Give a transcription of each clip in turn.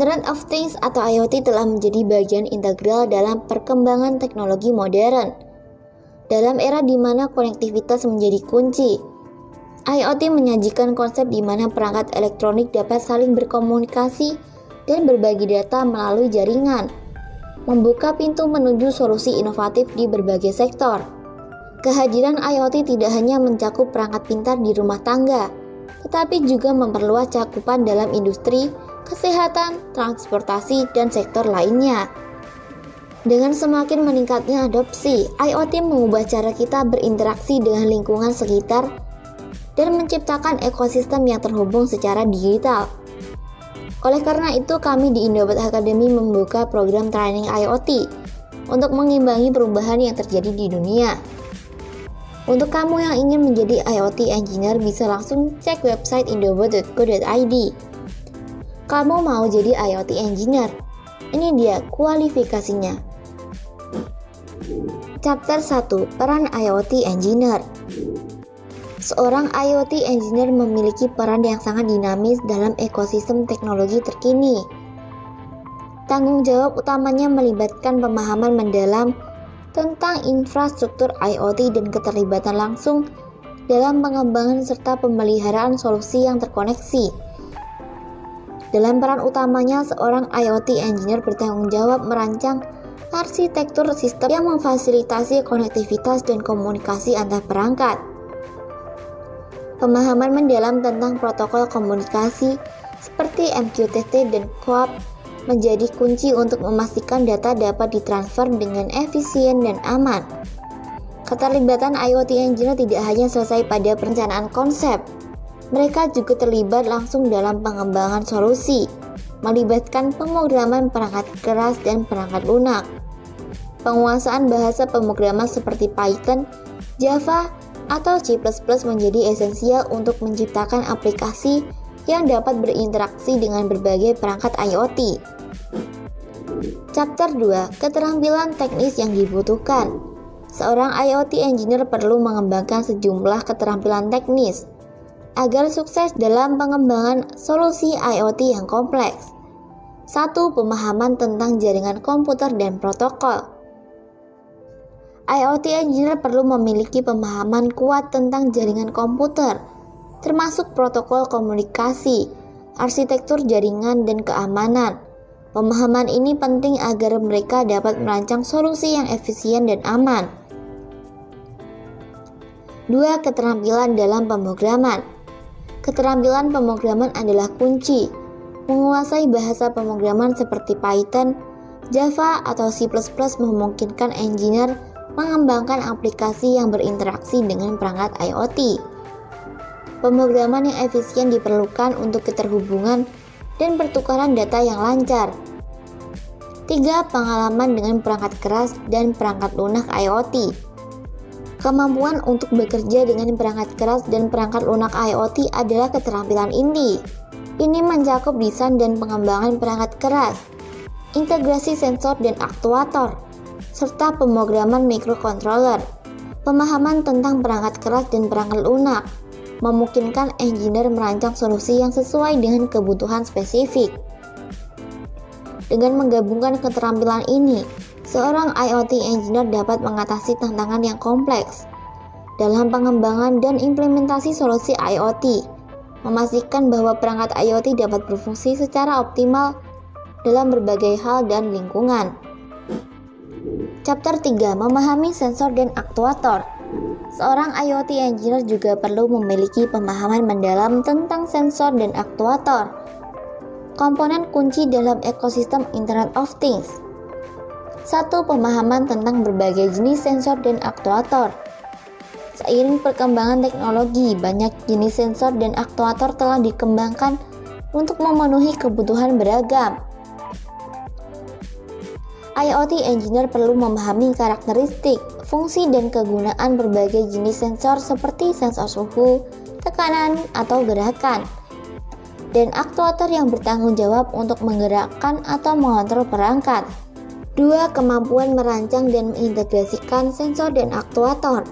Internet of Things atau IoT telah menjadi bagian integral dalam perkembangan teknologi modern. Dalam era di mana konektivitas menjadi kunci, IoT menyajikan konsep di mana perangkat elektronik dapat saling berkomunikasi dan berbagi data melalui jaringan, membuka pintu menuju solusi inovatif di berbagai sektor. Kehadiran IoT tidak hanya mencakup perangkat pintar di rumah tangga, tetapi juga memperluas cakupan dalam industri, kesehatan, transportasi, dan sektor lainnya. Dengan semakin meningkatnya adopsi, IoT mengubah cara kita berinteraksi dengan lingkungan sekitar dan menciptakan ekosistem yang terhubung secara digital. Oleh karena itu, kami di Indobot Academy membuka program training IoT untuk mengimbangi perubahan yang terjadi di dunia. Untuk kamu yang ingin menjadi IoT engineer, bisa langsung cek website indobot.co.id. Kamu mau jadi IoT engineer? Ini dia kualifikasinya. Chapter 1, Peran IoT Engineer. Seorang IoT engineer memiliki peran yang sangat dinamis dalam ekosistem teknologi terkini. Tanggung jawab utamanya melibatkan pemahaman mendalam tentang infrastruktur IoT dan keterlibatan langsung dalam pengembangan serta pemeliharaan solusi yang terkoneksi. Dalam peran utamanya, seorang IoT engineer bertanggung jawab merancang arsitektur sistem yang memfasilitasi konektivitas dan komunikasi antar perangkat. Pemahaman mendalam tentang protokol komunikasi seperti MQTT dan QoP menjadi kunci untuk memastikan data dapat ditransfer dengan efisien dan aman. Keterlibatan IoT engineer tidak hanya selesai pada perencanaan konsep, mereka juga terlibat langsung dalam pengembangan solusi, melibatkan pemrograman perangkat keras dan perangkat lunak. Penguasaan bahasa pemrograman seperti Python, Java, atau C++ menjadi esensial untuk menciptakan aplikasi yang dapat berinteraksi dengan berbagai perangkat IoT. Chapter 2, Keterampilan teknis yang dibutuhkan. Seorang IoT engineer perlu mengembangkan sejumlah keterampilan teknis agar sukses dalam pengembangan solusi IoT yang kompleks. 1. Pemahaman tentang jaringan komputer dan protokol. IoT engineer perlu memiliki pemahaman kuat tentang jaringan komputer, termasuk protokol komunikasi, arsitektur jaringan, dan keamanan. Pemahaman ini penting agar mereka dapat merancang solusi yang efisien dan aman. 2. Keterampilan dalam pemrograman. Keterampilan pemrograman adalah kunci. Menguasai bahasa pemrograman seperti Python, Java, atau C++ memungkinkan engineer mengembangkan aplikasi yang berinteraksi dengan perangkat IoT. Pemrograman yang efisien diperlukan untuk keterhubungan dan pertukaran data yang lancar. 3. Pengalaman dengan perangkat keras dan perangkat lunak IoT. Kemampuan untuk bekerja dengan perangkat keras dan perangkat lunak IoT adalah keterampilan inti. Ini mencakup desain dan pengembangan perangkat keras, integrasi sensor dan aktuator, serta pemrograman microcontroller. Pemahaman tentang perangkat keras dan perangkat lunak memungkinkan engineer merancang solusi yang sesuai dengan kebutuhan spesifik. Dengan menggabungkan keterampilan ini, seorang IoT engineer dapat mengatasi tantangan yang kompleks dalam pengembangan dan implementasi solusi IoT, memastikan bahwa perangkat IoT dapat berfungsi secara optimal dalam berbagai hal dan lingkungan. Chapter 3, Memahami sensor dan aktuator. Seorang IoT engineer juga perlu memiliki pemahaman mendalam tentang sensor dan aktuator, komponen kunci dalam ekosistem Internet of Things. 1. Pemahaman tentang berbagai jenis sensor dan aktuator. Seiring perkembangan teknologi, banyak jenis sensor dan aktuator telah dikembangkan untuk memenuhi kebutuhan beragam. IoT engineer perlu memahami karakteristik, fungsi, dan kegunaan berbagai jenis sensor seperti sensor suhu, tekanan, atau gerakan, dan aktuator yang bertanggung jawab untuk menggerakkan atau mengontrol perangkat. 2. Kemampuan merancang dan mengintegrasikan sensor dan aktuator.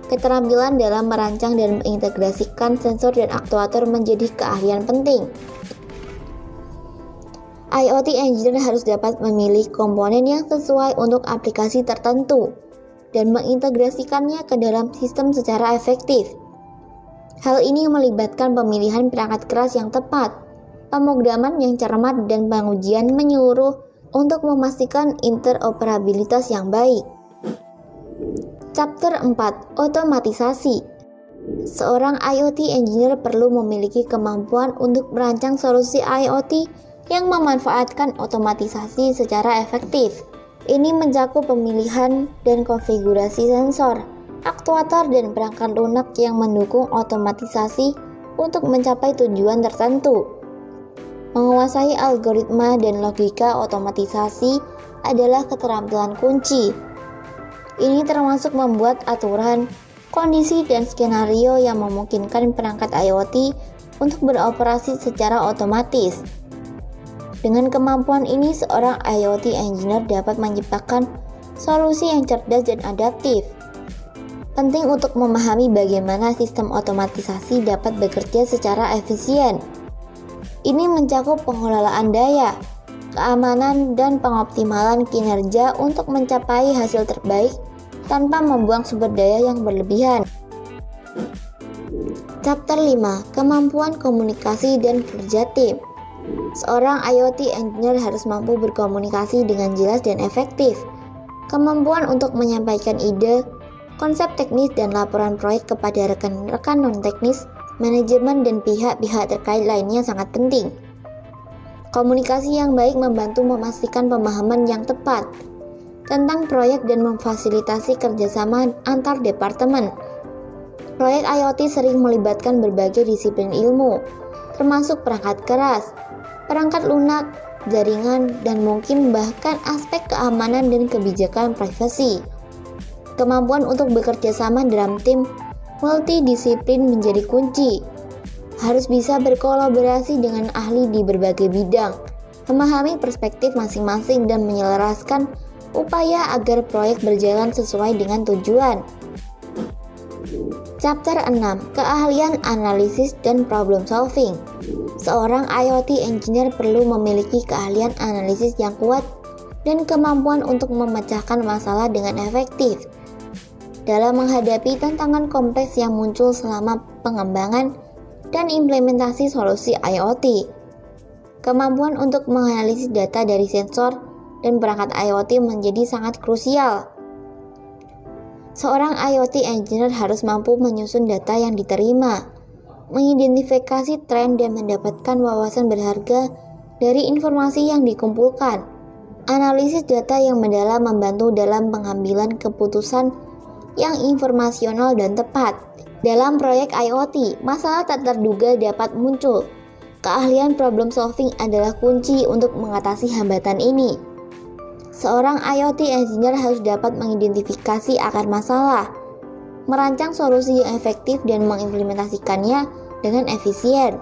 Keterampilan dalam merancang dan mengintegrasikan sensor dan aktuator menjadi keahlian penting. IoT engineer harus dapat memilih komponen yang sesuai untuk aplikasi tertentu dan mengintegrasikannya ke dalam sistem secara efektif. Hal ini melibatkan pemilihan perangkat keras yang tepat, pemrograman yang cermat, dan pengujian menyeluruh untuk memastikan interoperabilitas yang baik. Chapter 4. Otomatisasi. Seorang IoT engineer perlu memiliki kemampuan untuk merancang solusi IoT yang memanfaatkan otomatisasi secara efektif. Ini mencakup pemilihan dan konfigurasi sensor, aktuator, dan perangkat lunak yang mendukung otomatisasi untuk mencapai tujuan tertentu. Menguasai algoritma dan logika otomatisasi adalah keterampilan kunci. Ini termasuk membuat aturan, kondisi, dan skenario yang memungkinkan perangkat IoT untuk beroperasi secara otomatis. Dengan kemampuan ini, seorang IoT engineer dapat menciptakan solusi yang cerdas dan adaptif. Penting untuk memahami bagaimana sistem otomatisasi dapat bekerja secara efisien. Ini mencakup pengelolaan daya, keamanan, dan pengoptimalan kinerja untuk mencapai hasil terbaik tanpa membuang sumber daya yang berlebihan. Chapter 5. Kemampuan komunikasi dan kerja tim. Seorang IoT engineer harus mampu berkomunikasi dengan jelas dan efektif. Kemampuan untuk menyampaikan ide, konsep teknis, dan laporan proyek kepada rekan-rekan non-teknis, manajemen, dan pihak-pihak terkait lainnya sangat penting. Komunikasi yang baik membantu memastikan pemahaman yang tepat tentang proyek dan memfasilitasi kerjasama antar departemen. Proyek IoT sering melibatkan berbagai disiplin ilmu, termasuk perangkat keras, perangkat lunak, jaringan, dan mungkin bahkan aspek keamanan dan kebijakan privasi. Kemampuan untuk bekerja sama dalam tim multidisiplin menjadi kunci. Harus bisa berkolaborasi dengan ahli di berbagai bidang, memahami perspektif masing-masing, dan menyelaraskan upaya agar proyek berjalan sesuai dengan tujuan. Chapter 6. Keahlian analisis dan problem solving. Seorang IoT engineer perlu memiliki keahlian analisis yang kuat dan kemampuan untuk memecahkan masalah dengan efektif dalam menghadapi tantangan kompleks yang muncul selama pengembangan dan implementasi solusi IoT. Kemampuan untuk menganalisis data dari sensor dan perangkat IoT menjadi sangat krusial. Seorang IoT engineer harus mampu menyusun data yang diterima, mengidentifikasi tren, dan mendapatkan wawasan berharga dari informasi yang dikumpulkan. Analisis data yang mendalam membantu dalam pengambilan keputusan yang informasional dan tepat. Dalam proyek IoT, masalah tak terduga dapat muncul. Keahlian problem solving adalah kunci untuk mengatasi hambatan ini. Seorang IoT engineer harus dapat mengidentifikasi akar masalah, merancang solusi yang efektif, dan mengimplementasikannya dengan efisien.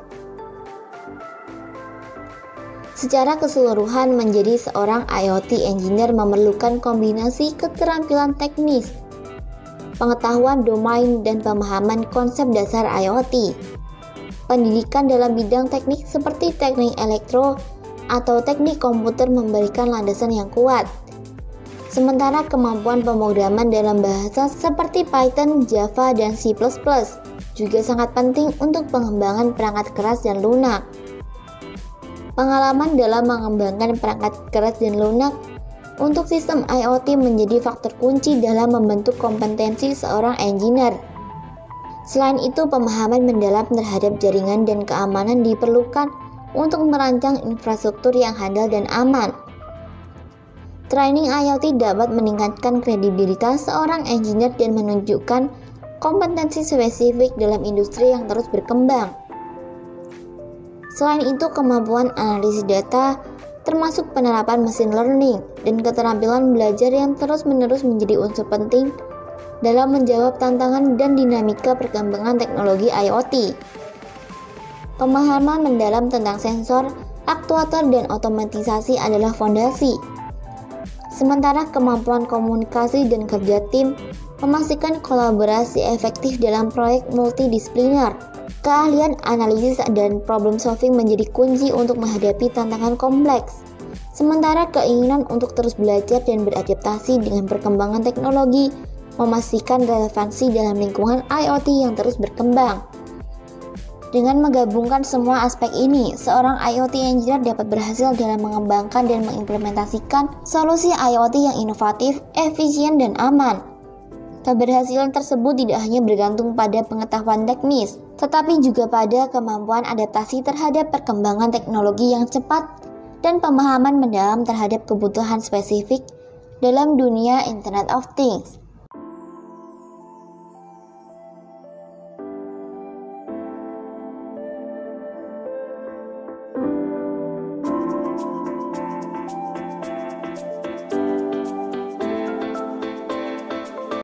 Secara keseluruhan, menjadi seorang IoT engineer memerlukan kombinasi keterampilan teknis, pengetahuan domain, dan pemahaman konsep dasar IoT. Pendidikan dalam bidang teknik seperti teknik elektro atau teknik komputer memberikan landasan yang kuat. Sementara kemampuan pemrograman dalam bahasa seperti Python, Java, dan C++ juga sangat penting untuk pengembangan perangkat keras dan lunak. Pengalaman dalam mengembangkan perangkat keras dan lunak untuk sistem IoT menjadi faktor kunci dalam membentuk kompetensi seorang engineer. Selain itu, pemahaman mendalam terhadap jaringan dan keamanan diperlukan untuk merancang infrastruktur yang handal dan aman. Training IoT dapat meningkatkan kredibilitas seorang engineer dan menunjukkan kompetensi spesifik dalam industri yang terus berkembang. Selain itu, kemampuan analisis data, termasuk penerapan machine learning dan keterampilan belajar yang terus-menerus menjadi unsur penting dalam menjawab tantangan dan dinamika perkembangan teknologi IoT. Pemahaman mendalam tentang sensor, aktuator, dan otomatisasi adalah fondasi. Sementara kemampuan komunikasi dan kerja tim memastikan kolaborasi efektif dalam proyek multidisipliner. Keahlian analisis dan problem solving menjadi kunci untuk menghadapi tantangan kompleks. Sementara keinginan untuk terus belajar dan beradaptasi dengan perkembangan teknologi memastikan relevansi dalam lingkungan IoT yang terus berkembang. Dengan menggabungkan semua aspek ini, seorang IoT engineer dapat berhasil dalam mengembangkan dan mengimplementasikan solusi IoT yang inovatif, efisien, dan aman. Keberhasilan tersebut tidak hanya bergantung pada pengetahuan teknis, tetapi juga pada kemampuan adaptasi terhadap perkembangan teknologi yang cepat dan pemahaman mendalam terhadap kebutuhan spesifik dalam dunia Internet of Things.